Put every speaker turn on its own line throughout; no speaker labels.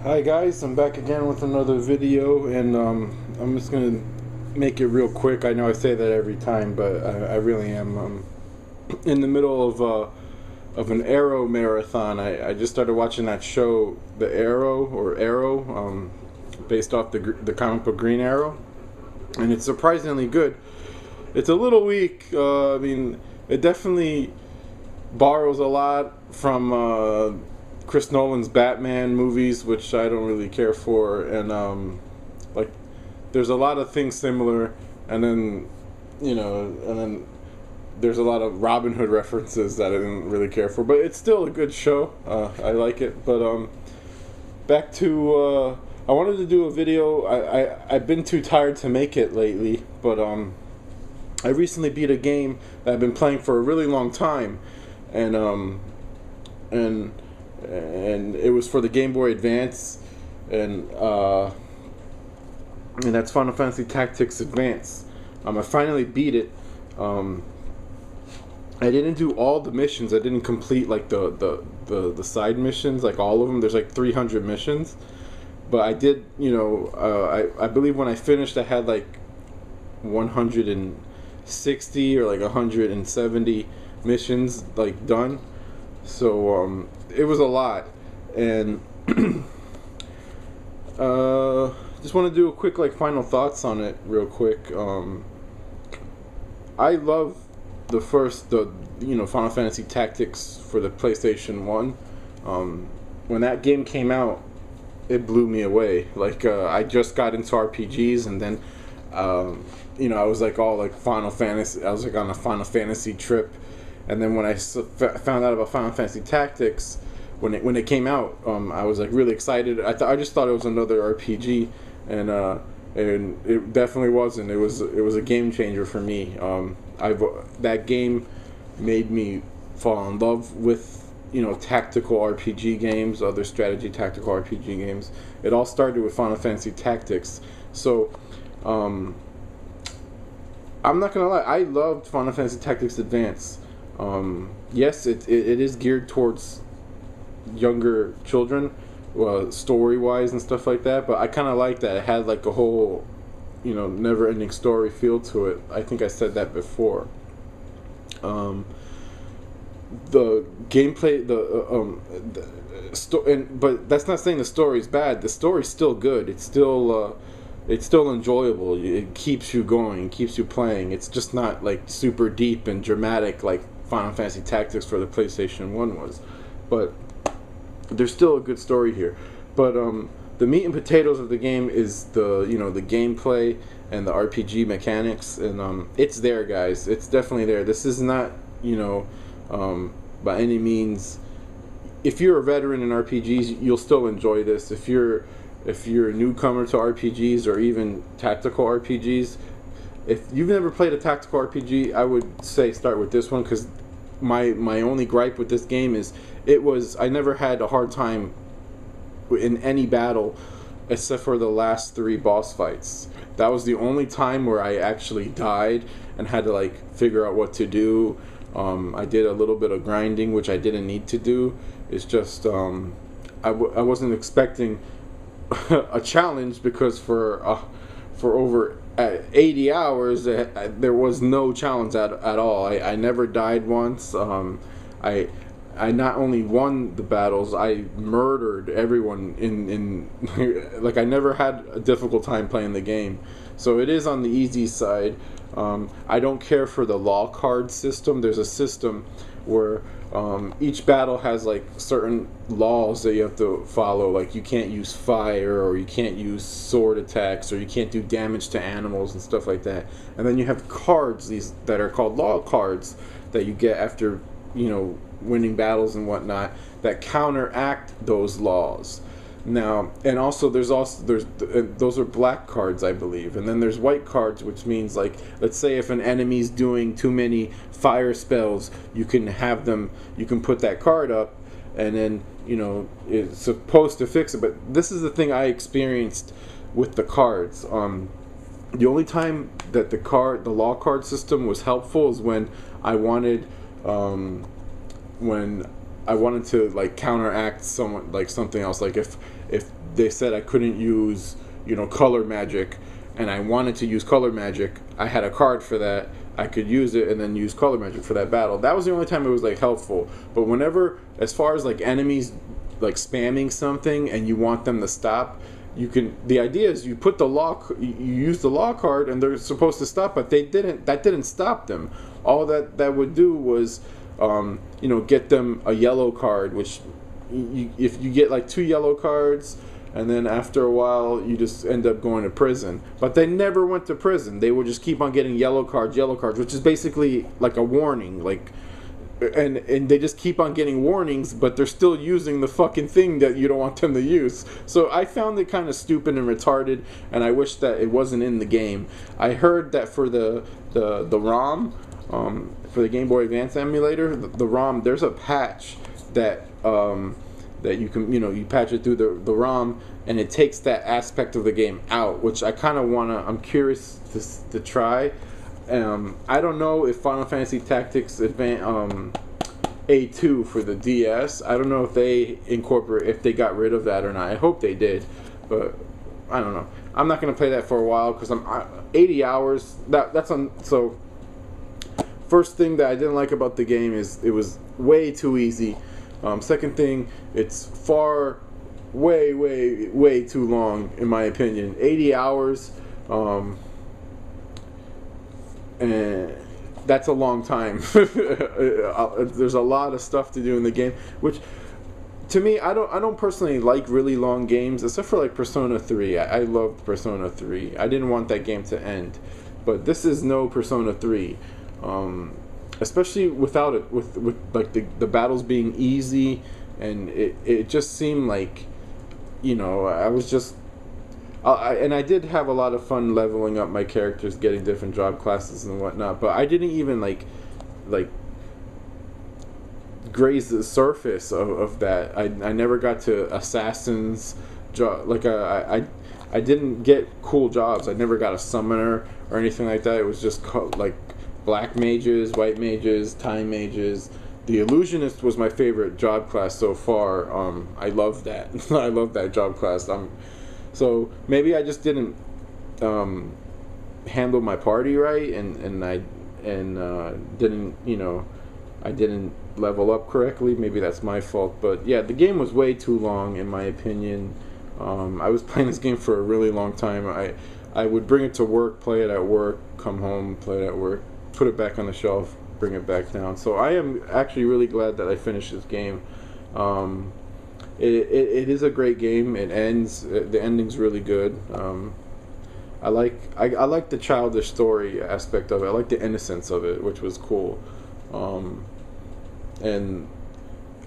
Hi guys, I'm back again with another video, and I'm just gonna make it real quick. I know I say that every time, but I really am in the middle of an Arrow marathon. I just started watching that show, The Arrow, based off the comic book Green Arrow, and it's surprisingly good. It's a little weak. I mean, it definitely borrows a lot from Chris Nolan's Batman movies, which I don't really care for, and like there's a lot of things similar, and then there's a lot of Robin Hood references that I didn't really care for, but it's still a good show. I like it, but back to I wanted to do a video. I've been too tired to make it lately, but I recently beat a game that I've been playing for a really long time, and it was for the Game Boy Advance, and that's Final Fantasy Tactics Advance. I finally beat it. I didn't do all the missions. I didn't complete like the side missions, like all of them. There's like 300 missions, but I did. I believe when I finished, I had like 160 or like 170 missions like done. So it was a lot, and just want to do a quick like final thoughts on it real quick. I love the Final Fantasy Tactics for the PlayStation 1. When that game came out, it blew me away. Like I just got into RPGs, and then I was like all like Final Fantasy. I was like on a Final Fantasy trip, and then when I found out about Final Fantasy Tactics, when it came out, I was like really excited. I just thought it was another RPG, and it definitely wasn't. It was a game changer for me. That game made me fall in love with tactical RPG games, other strategy tactical RPG games. It all started with Final Fantasy Tactics. So I'm not gonna lie, I loved Final Fantasy Tactics Advance. Yes, it is geared towards younger children, story wise and stuff like that, but I kind of like that. It had like a whole never ending story feel to it. I think I said that before. The gameplay, but that's not saying the story is bad. The story's still good. It's still enjoyable. It keeps you going, keeps you playing. It's just not like super deep and dramatic like Final Fantasy Tactics for the PlayStation 1 was, but there's still a good story here. But the meat and potatoes of the game is the gameplay and the RPG mechanics, and it's there, guys. It's definitely there. This is not by any means. If you're a veteran in RPGs, you'll still enjoy this. If you're a newcomer to RPGs or even tactical RPGs, if you've never played a tactical RPG, I would say start with this one, because my only gripe with this game is I never had a hard time in any battle except for the last 3 boss fights. That was the only time where I actually died and had to like figure out what to do. I did a little bit of grinding, which I didn't need to do. It's just I wasn't expecting a challenge, because for over 80 hours there was no challenge at all. I never died once. I not only won the battles, I murdered everyone in like I never had a difficult time playing the game. So it is on the easy side. I don't care for the law card system. There's a system where each battle has like certain laws that you have to follow, like you can't use fire, or you can't use sword attacks, or you can't do damage to animals and stuff like that. And then you have cards, these that are called law cards, that you get after winning battles and whatnot, that counteract those laws. Now, and also there's those are black cards, I believe, and then there's white cards, which means like, let's say if an enemy's doing too many fire spells, you can put that card up, and then it's supposed to fix it. But this is the thing I experienced with the cards. The only time that the law card system was helpful is when I wanted to like counteract someone, like something else, like if they said I couldn't use, color magic, and I wanted to use color magic. I had a card for that. I could use it and then use color magic for that battle. That was the only time it was like helpful. But whenever, as far as like enemies like spamming something and you want them to stop, you can. The idea is you put the law, you use the law card, and they're supposed to stop, but they didn't. That didn't stop them. All that would do was, get them a yellow card, which if you get like 2 yellow cards, and then after a while you just end up going to prison. But they never went to prison. They would just keep on getting yellow cards, which is basically like a warning, like. And they just keep on getting warnings, but they're still using the fucking thing that you don't want them to use. So I found it kind of stupid and retarded, and I wish that it wasn't in the game. I heard that for the ROM, for the Game Boy Advance emulator, the ROM, there's a patch that you can, you patch it through the ROM, and it takes that aspect of the game out, which I kind of I'm curious to try. I don't know if Final Fantasy Tactics A2 for the DS, I don't know if they got rid of that or not. I hope they did, but I don't know. I'm not going to play that for a while because I'm 80 hours. That's on. So first thing that I didn't like about the game is it was way too easy. Second thing, it's way too long in my opinion. 80 hours. And that's a long time. There's a lot of stuff to do in the game, which to me, I don't personally like really long games, except for like Persona 3. I loved Persona 3. I didn't want that game to end, but this is no Persona 3, especially without it, with like the battles being easy, and it just seemed like, I was just. And I did have a lot of fun leveling up my characters, getting different job classes and whatnot. But I didn't even like graze the surface of that. I never got to assassins job. Like I didn't get cool jobs. I never got a summoner or anything like that. It was just like black mages, white mages, time mages. The illusionist was my favorite job class so far. I love that. I love that job class. So maybe I just didn't handle my party right, and I didn't I didn't level up correctly. Maybe that's my fault. But yeah, the game was way too long in my opinion. I was playing this game for a really long time. I would bring it to work, play it at work, come home, play it at work, put it back on the shelf, bring it back down. So I am actually really glad that I finished this game. It is a great game. It ends. The ending's really good. I like the childish story aspect of it. I like the innocence of it, which was cool. And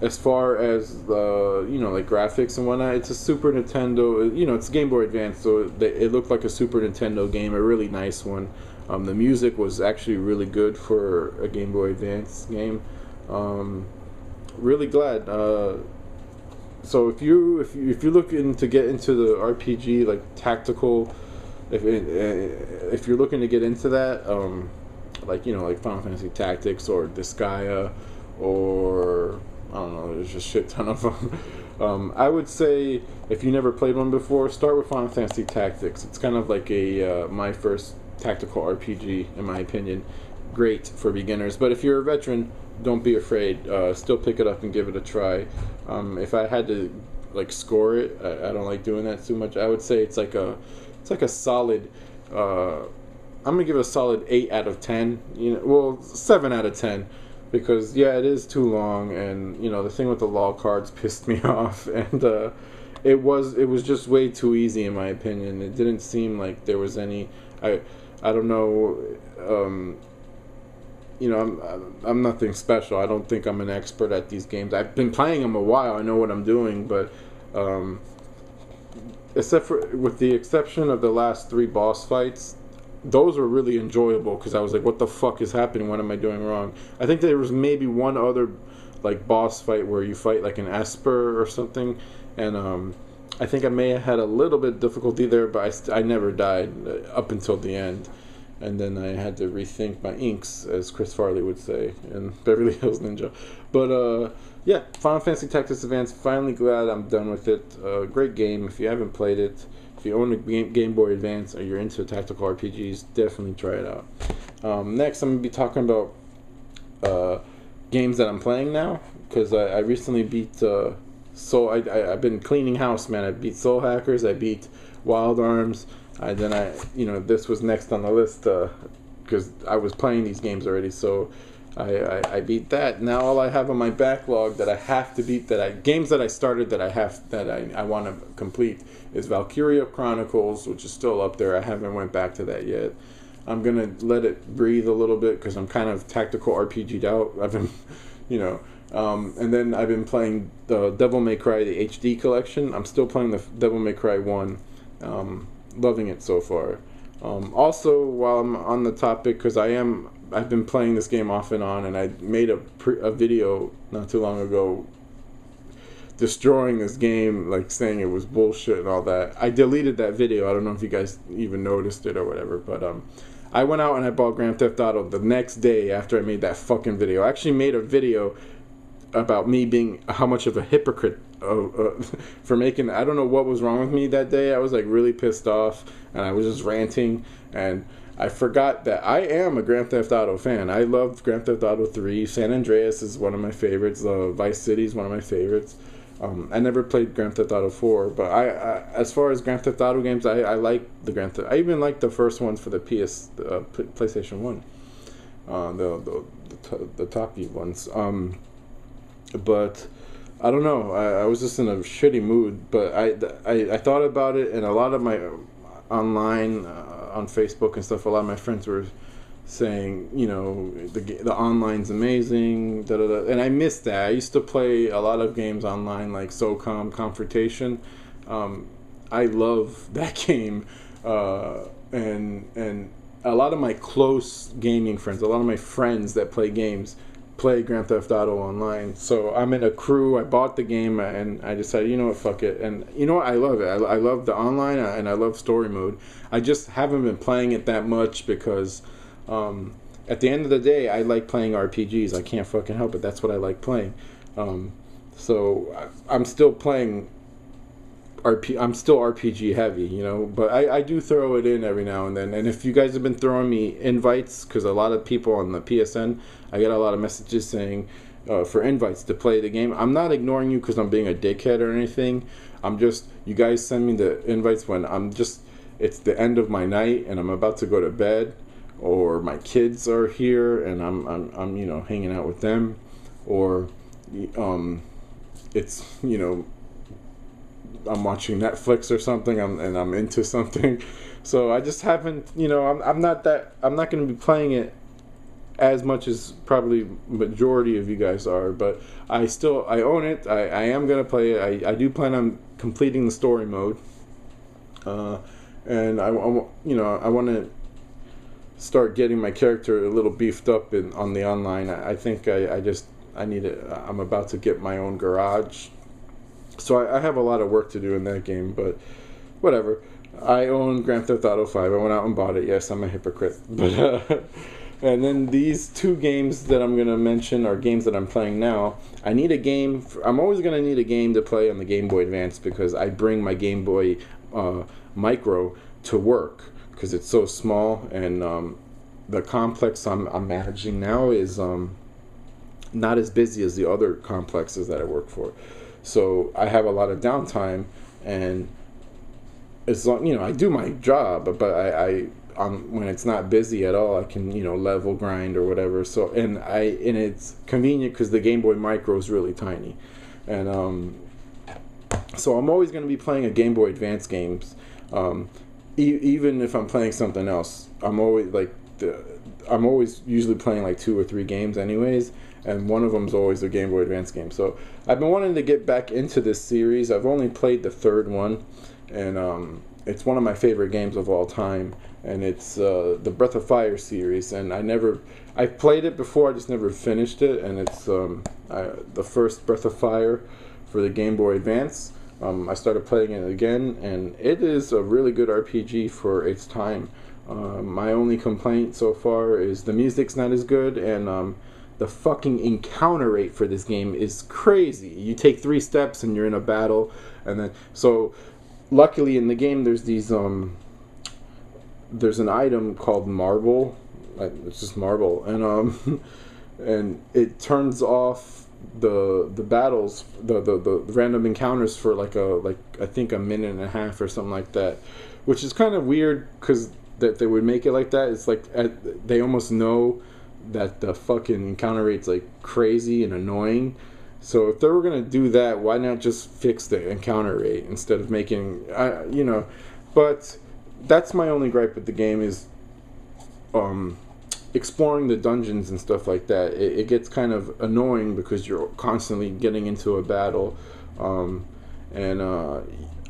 as far as like graphics and whatnot, it's a Super Nintendo. It's Game Boy Advance, so it looked like a Super Nintendo game. A really nice one. The music was actually really good for a Game Boy Advance game. Really glad. So if you're looking to get into the RPG, like tactical, if you're looking to get into that, like Final Fantasy Tactics or Disgaea, or I don't know, there's just a shit ton of them. I would say if you never played one before, start with Final Fantasy Tactics. It's kind of like my first tactical RPG in my opinion. Great for beginners, but if you're a veteran, don't be afraid. Still pick it up and give it a try. If I had to like score it, I don't like doing that too much. I would say it's like a solid. I'm gonna give it a solid 8 out of 10. 7 out of 10, because yeah, it is too long, and the thing with the law cards pissed me off, and it was just way too easy in my opinion. It didn't seem like there was any. I don't know. I'm nothing special. I don't think I'm an expert at these games. I've been playing them a while. I know what I'm doing, but with the exception of the last 3 boss fights, those were really enjoyable because I was like, what the fuck is happening? What am I doing wrong? I think there was maybe one other like boss fight where you fight like an Esper or something, and I think I may have had a little bit of difficulty there, but I never died up until the end. and then I had to rethink my inks, as Chris Farley would say in Beverly Hills Ninja. But yeah, Final Fantasy Tactics Advance. Finally glad I'm done with it. Great game. If you haven't played it, if you own a Game Boy Advance or you're into tactical RPGs, definitely try it out. Next, I'm gonna be talking about games that I'm playing now, because I recently beat I've been cleaning house, man. I beat Soul Hackers, I beat Wild Arms, this was next on the list, because I was playing these games already, so I beat that. Now all I have on my backlog that I have to beat, games that I started that I want to complete, is Valkyria Chronicles, which is still up there. I haven't went back to that yet. I'm gonna let it breathe a little bit because I'm kind of tactical RPG'd out. I've been, and then I've been playing the Devil May Cry, the HD collection. I'm still playing the Devil May Cry 1. Loving it so far. Also, while I'm on the topic, because I've been playing this game off and on, and I made a video not too long ago destroying this game, like saying it was bullshit and all that. I deleted that video. I don't know if you guys even noticed it or whatever, but I went out and I bought Grand Theft Auto the next day after I made that fucking video. I actually made a video about me being how much of a hypocrite for making. I don't know what was wrong with me that day. I was like really pissed off, and I was just ranting, and I forgot that I am a Grand Theft Auto fan. I love Grand Theft Auto 3. San Andreas is one of my favorites. Vice City is one of my favorites. I never played Grand Theft Auto 4, but I as far as Grand Theft Auto games, I like the Grand Theft. I even like the first ones for the PlayStation 1, the top ones. But I don't know. I was just in a shitty mood. But I thought about it, and a lot of my online on Facebook and stuff, a lot of my friends were saying, the online's amazing, and I missed that. I used to play a lot of games online, like SOCOM Confrontation. I love that game, and a lot of my close gaming friends, a lot of my friends that play games, play Grand Theft Auto online. So I'm in a crew. I bought the game, and I decided, what, fuck it. And you know what, I love it. I love the online, and I love story mode. I just haven't been playing it that much because at the end of the day, I like playing RPGs. I can't fucking help it. That's what I like playing. So I'm still playing I'm still RPG heavy, but I do throw it in every now and then. And if you guys have been throwing me invites, because a lot of people on the PSN, I get a lot of messages saying for invites to play the game. I'm not ignoring you because I'm being a dickhead or anything. You guys send me the invites when it's the end of my night and I'm about to go to bed, or my kids are here and I'm hanging out with them, or it's I'm watching Netflix or something, and I'm into something. So I just haven't, I'm not going to be playing it as much as probably majority of you guys are, but I own it. I am going to play it. I do plan on completing the story mode, and I want to start getting my character a little beefed up on the online. I think I need it. I'm about to get my own garage. So I have a lot of work to do in that game, but whatever. I own Grand Theft Auto 5. I went out and bought it. Yes, I'm a hypocrite. But and then these two games that I'm going to mention are games that I'm playing now. I need a game. I'm always going to need a game to play on the Game Boy Advance because I bring my Game Boy Micro to work because it's so small, and the complex I'm managing now is not as busy as the other complexes that I work for. So I have a lot of downtime, and as long, I do my job, but I when it's not busy at all, I can level grind or whatever. So and it's convenient because the Game Boy Micro is really tiny, and so I'm always going to be playing a Game Boy Advance games, even if I'm playing something else. I'm always usually playing like 2 or 3 games anyways. And one of them is always a Game Boy Advance game. So I've been wanting to get back into this series. I've only played the 3rd one, and it's one of my favorite games of all time. And it's the Breath of Fire series. And I've played it before, I just never finished it. And it's the first Breath of Fire for the Game Boy Advance. I started playing it again, and it is a really good RPG for its time. My only complaint so far is the music's not as good, and the fucking encounter rate for this game is crazy. You take 3 steps and you're in a battle, and then so luckily in the game there's these there's an item called marble. It's just marble, and and it turns off the battles, the random encounters for like I think a minute and a half or something like that, which is kind of weird because that they would make it like that. It's like they almost know that the fucking encounter rate's like crazy and annoying. So if they were gonna do that, why not just fix the encounter rate instead of making you know? But that's my only gripe with the game is exploring the dungeons and stuff like that. It gets kind of annoying because you're constantly getting into a battle, and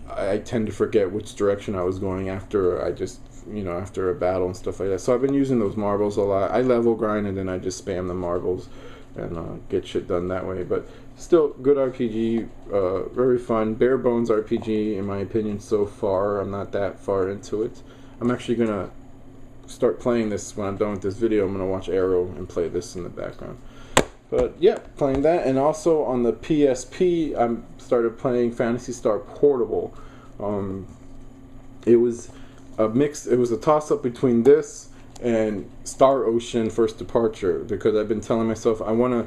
I tend to forget which direction I was going after I just after a battle and stuff like that. So I've been using those marbles a lot. I level grind and then I just spam the marbles and get shit done that way. But still, good RPG, very fun, bare bones RPG in my opinion so far. I'm not that far into it. I'm actually gonna start playing this when I'm done with this video. I'm gonna watch Arrow and play this in the background. But yeah, playing that, and also on the PSP, I started playing Phantasy Star Portable. It was a mix. It was a toss-up between this and Star Ocean First Departure, because I've been telling myself I want to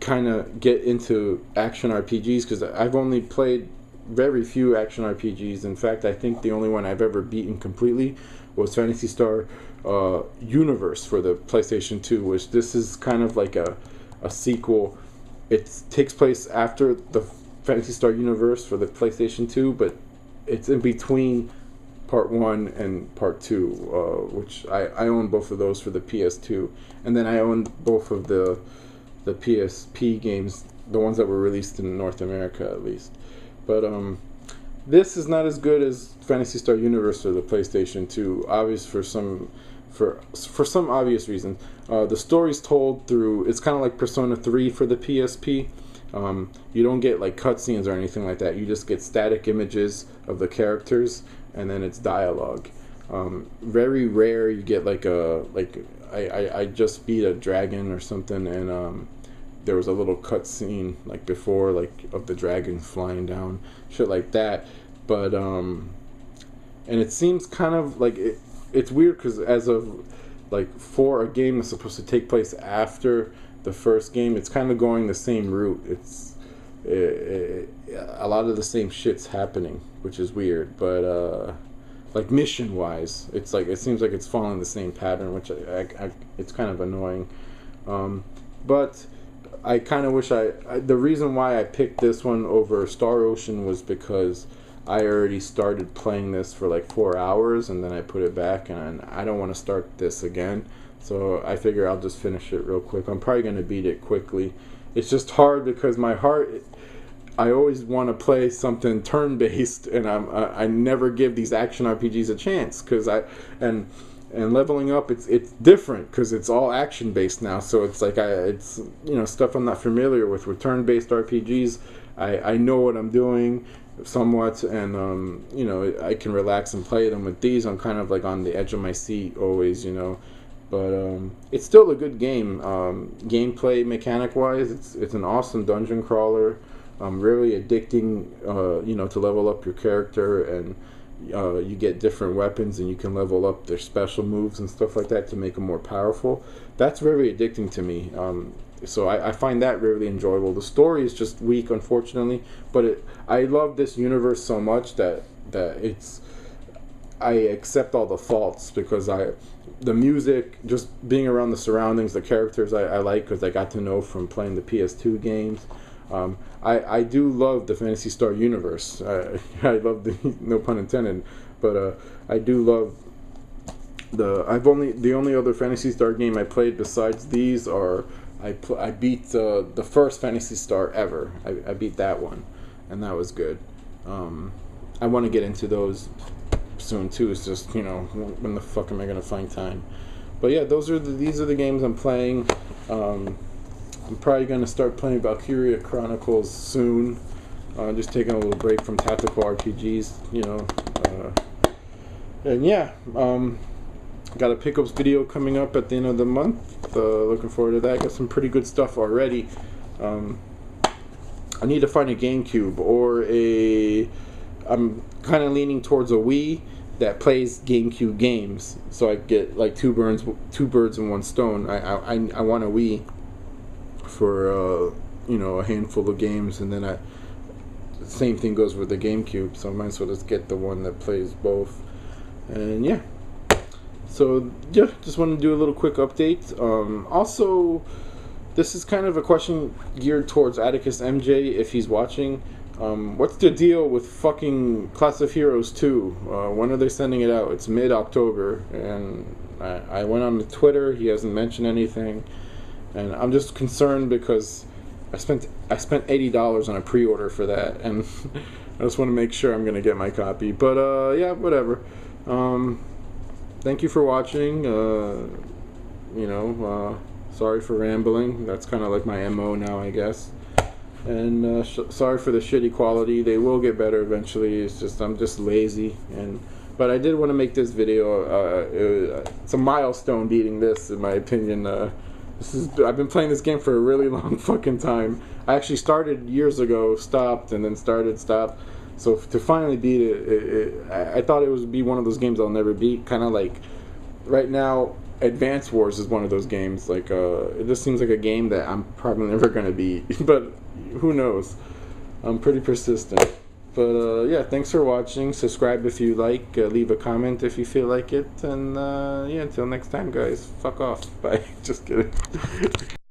kind of get into action RPGs, because I've only played very few action RPGs. In fact, I think the only one I've ever beaten completely was Phantasy Star Universe for the PlayStation 2, which this is kind of like a sequel. It takes place after the Phantasy Star Universe for the PlayStation 2, but it's in between Part 1 and Part 2, which I own both of those for the PS2. And then I own both of the PSP games, the ones that were released in North America at least. But this is not as good as Phantasy Star Universe for the PlayStation 2, obvious for some obvious reasons. The story's told through, it's kind of like Persona 3 for the PSP. You don't get like cutscenes or anything like that. You just get static images of the characters, and then it's dialogue. Very rare you get I just beat a dragon or something, and there was a little cutscene like before, like of the dragon flying down, shit like that. But and it seems kind of like it's weird because as of like for a game that's supposed to take place after the first game, it's kind of going the same route. It's a lot of the same shit's happening, which is weird. But like mission wise, it's like it seems like it's following the same pattern, which it's kind of annoying. But I kind of wish the reason why I picked this one over Star Ocean was because I already started playing this for like 4 hours, and then I put it back, and I don't want to start this again. So I figure I'll just finish it real quick. I'm probably going to beat it quickly. It's just hard because my heart, I always want to play something turn-based, and I never give these action RPGs a chance, because and leveling up, it's different because it's all action based now. So it's like it's stuff I'm not familiar with turn-based RPGs. I know what I'm doing somewhat, and I can relax and play them. With these, I'm kind of like on the edge of my seat always, but it's still a good game. Gameplay mechanic wise, it's an awesome dungeon crawler. Really addicting, to level up your character, and you get different weapons, and you can level up their special moves and stuff like that to make them more powerful. That's very addicting to me. So I find that really enjoyable. The story is just weak, unfortunately, but I love this universe so much that I accept all the faults, because the music, just being around the surroundings, the characters I like, because I got to know from playing the PS2 games. I do love the Phantasy Star universe. I love no pun intended, but I do love the only other Phantasy Star game I played besides these are I beat the first Phantasy Star ever. I beat that one, and that was good. I want to get into those soon too. It's just when the fuck am I gonna find time? But yeah, these are the games I'm playing. I'm probably going to start playing Valkyria Chronicles soon. Just taking a little break from tactical RPGs, and yeah, Got a pickups video coming up at the end of the month. Looking forward to that. Got some pretty good stuff already. I need to find a GameCube or I'm kind of leaning towards a Wii that plays GameCube games, so I get like two birds in one stone. I want a Wii for a handful of games, and then the same thing goes with the GameCube. So I might as well just get the one that plays both. And yeah. So yeah, just want to do a little quick update. Also, this is kind of a question geared towards Atticus MJ if he's watching. What's the deal with fucking Class of Heroes 2? When are they sending it out? It's mid-October, and I went on the Twitter. He hasn't mentioned anything, and I'm just concerned because I spent $80 on a pre-order for that, and I just want to make sure I'm gonna get my copy. But yeah, whatever. Thank you for watching. Sorry for rambling. That's kind of like my MO now, I guess. And sorry for the shitty quality. They will get better eventually. It's just I'm just lazy. But I did want to make this video. It's a milestone beating this, in my opinion. I've been playing this game for a really long fucking time. I actually started years ago, stopped, and then started, stopped. So to finally beat it, I thought it would be one of those games I'll never beat. Kind of like right now, Advance Wars is one of those games. Like it just seems like a game that I'm probably never gonna beat. But who knows? I'm pretty persistent. But yeah, thanks for watching. Subscribe if you like. Leave a comment if you feel like it. And yeah, until next time, guys. Fuck off. Bye. Just kidding.